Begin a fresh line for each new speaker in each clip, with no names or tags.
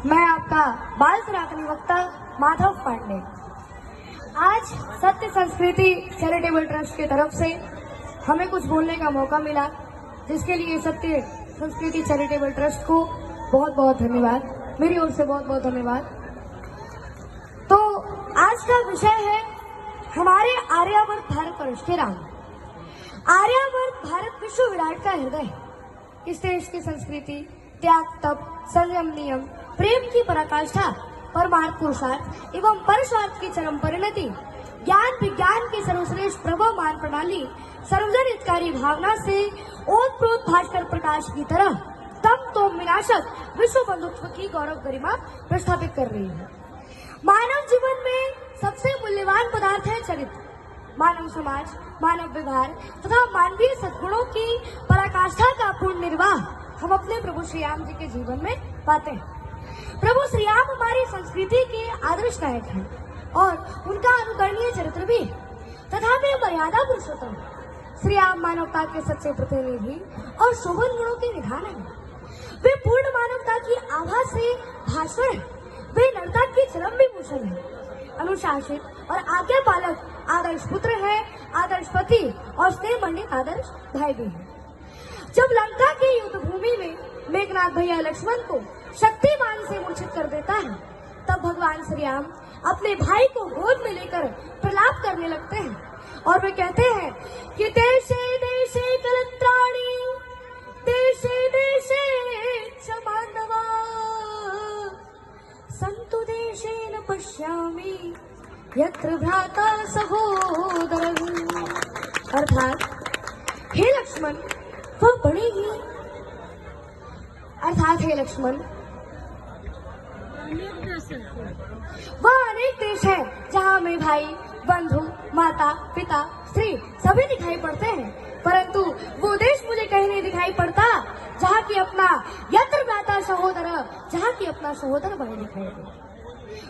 मैं आपका बाल सनातनी वक्ता माधव पांडे। आज सत्य संस्कृति चैरिटेबल ट्रस्ट की तरफ से हमें कुछ बोलने का मौका मिला, जिसके लिए सत्य संस्कृति चैरिटेबल ट्रस्ट को बहुत बहुत धन्यवाद, मेरी ओर से बहुत बहुत धन्यवाद। तो आज का विषय है हमारे आर्यावर्त भारत वर्ष के राम। आर्यावर्त भारत विश्व विराट का हृदय। इस देश की संस्कृति त्याग, तप, संयम, नियम, प्रेम की पराकाष्ठा, परमार्थ पुरुषार्थ एवं परस्वार्थ की चरम परिणति, ज्ञान विज्ञान की सर्वश्रेष्ठ प्रभवमान प्रणाली, सर्वजन हितकारी भावना से ओतप्रोत भास्कर प्रकाश की तरह तम तो विनाशक विश्व बंधुत्व की गौरव गरिमा प्रस्थापित कर रही है। मानव जीवन में सबसे मूल्यवान पदार्थ है चरित्र। मानव समाज, मानव व्यवहार तथा मानवीय सद्गुणों की पराकाष्ठा का पूर्ण निर्वाह हम अपने प्रभु श्री राम जी के जीवन में पाते हैं। प्रभु श्री राम हमारी संस्कृति के आदर्श नायक हैं और उनका अनुकरणीय चरित्र भी तथा वे मर्यादा पुरुषोत्तम। श्री राम मानवता के सच्चे प्रतिनिधि और शोभन गुणों के निधान हैं। वे पूर्ण मानवता की आभा से भास्वर हैं। वे नरता की चरम विभूषण है, अनुशासित और आज्ञा पालक आदर्श पुत्र है, आदर्श पति और स्नेह मंडित आदर्श भाई भी है। जब लंका के युद्ध भूमि में मेघनाथ भैया लक्ष्मण को शक्तिमान से मूर्छित कर देता है, तब भगवान श्री राम अपने भाई को गोद में लेकर प्रलाप करने लगते हैं और वे कहते हैं कि देशे देशे कलत्राणि, देशे देशे च बांधवा, संतु देशेन पश्यामि यत्र भ्राता सहोदरः। अर्थात हे लक्ष्मण, वह बढ़ेगी। अर्थात हे लक्ष्मण, वह अनेक देश है जहाँ में भाई, बंधु, माता, पिता, स्त्री सभी दिखाई पड़ते हैं, परंतु वो देश मुझे कहीं नहीं दिखाई पड़ता जहाँ की अपना यत्र भ्राता सहोदर, जहाँ की अपना सहोदर भाई दिखाई दे।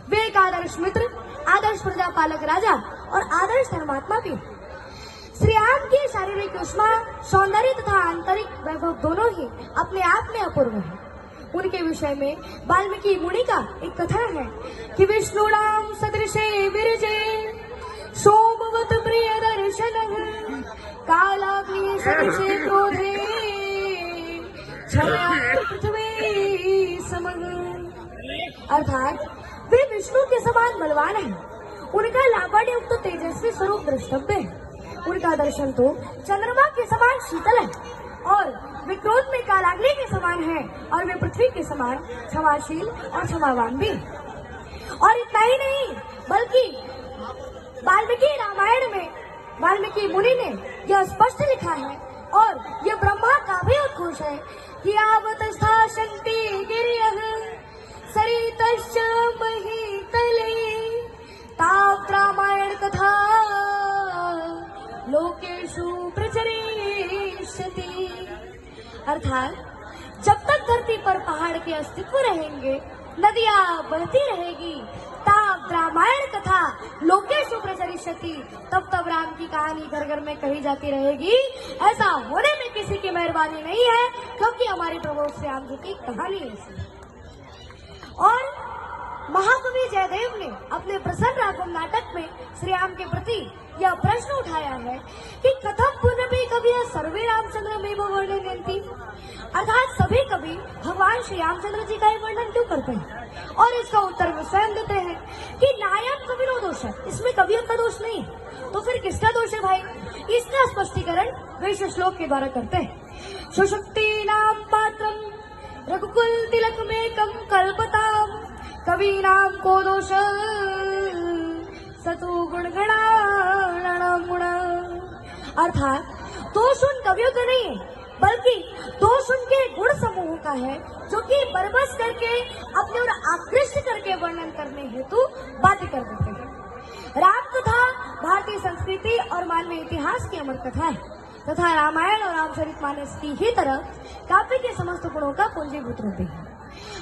वे एक आदर्श मित्र, आदर्श प्रजापालक राजा और आदर्श धर्मात्मा भी। श्री राम की शारीरिक उष्मा, सौंदर्य तथा आंतरिक वैभव दोनों ही अपने आप में अपूर्व है। उनके विषय में वाल्मीकि मुनि का एक कथन है कि विष्णुनाम सदृशे विरजे सोमवत प्रिय दर्शनः, कालाग्नि सदृशे क्रोधे छाया पृथ्वी समः। अर्थात वे विष्णु के समान बलवान हैं। उनका लावण्ययुक्त तेजस्वी स्वरूप द्रष्टव्य है। उनका दर्शन तो चंद्रमा के समान शीतल है और वे क्रोध में कालाग्नि के समान है और वे पृथ्वी के समान क्षमाशील और क्षमावान भी। और इतना ही नहीं, बल्कि वाल्मीकि रामायण में वाल्मीकि मुनि ने यह स्पष्ट लिखा है और यह ब्रह्मा का भी उद्घोष है कि आवतस्था शक्ति गिरियः सरितश्च महीतले तावत् रामायण कथा लोकेषु प्रचरिष्यति। अर्थात जब तक धरती पर पहाड़ के अस्तित्व रहेंगे, नदियां बहती रहेगी, तावत् रामायण कथा लोकेषु प्रचरिष्यति, तब तब राम की कहानी घर घर में कही जाती रहेगी। ऐसा होने में किसी की मेहरबानी नहीं है, क्योंकि हमारे प्रभु श्री राम जी की कहानी ऐसी है। और महाकवि जयदेव ने अपने प्रसन्न राघव नाटक में श्री राम के प्रति यह प्रश्न उठाया है कि कथम पुनः कवि सर्वे रामचंद्र में वर्णयन्ति। अर्थात सभी कवि भगवान श्री रामचंद्र जी का ही वर्णन क्यों करते हैं? और इसका उत्तर वे स्वयं देते हैं कि नायम कविरो दोष है, इसमें कवियों का दोष नहीं है। तो फिर किसका दोष है भाई? इसका स्पष्टीकरण वे इस श्लोक के द्वारा करते हैं। सुषुप्ति नाम पात्रम रघुकुल तिलक में कम कल्पताम, कवि नाम को दोष सतु गुण गणाणाम गुण। अर्थात दोष उन कवियों का नहीं है, बल्कि दोष उनके गुण समूह का है, जो कि बरबस करके अपने और आकृष्ट करके वर्णन करने हेतु बातें कर देते हैं। राम कथा भारतीय संस्कृति और मानवीय इतिहास की अमर कथा है तथा रामायण और रामचरितमानस की ही तरह काव्य के समस्त गुणों का पूंजीभूत रूप है।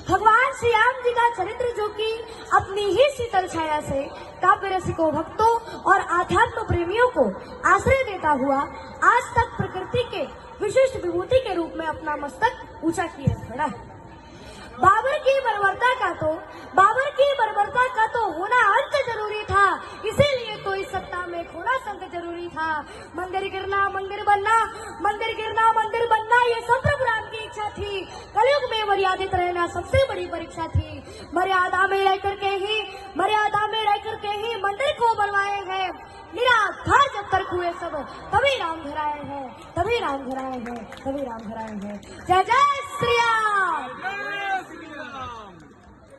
भगवान श्री राम जी का चरित्र, जो कि अपनी ही शीतल छाया से काव्य रसिकों, भक्तों और आध्यात्म प्रेमियों को आश्रय देता हुआ आज तक प्रकृति के विशिष्ट विभूति के रूप में अपना मस्तक ऊंचा किए खड़ा है। बाबर की बर्बरता का तो बाबर की बर्बरता का तो होना अंत जरूरी था, इसीलिए तो इस सत्ता में खोना संत जरूरी था। मंदिर गिरना मंदिर बनना, मंदिर गिरना मंदिर बनना, ये सब प्रभु राम की इच्छा थी। कलयुग में मर्यादित रहना सबसे बड़ी परीक्षा थी। मर्यादा में रह करके ही मंदिर को बनवाए हैं। निराधार जब तक हुए सब तभी राम घर आए हैं, तभी राम घर आए हैं, तभी राम घर आए हैं। जय जय श्री राम।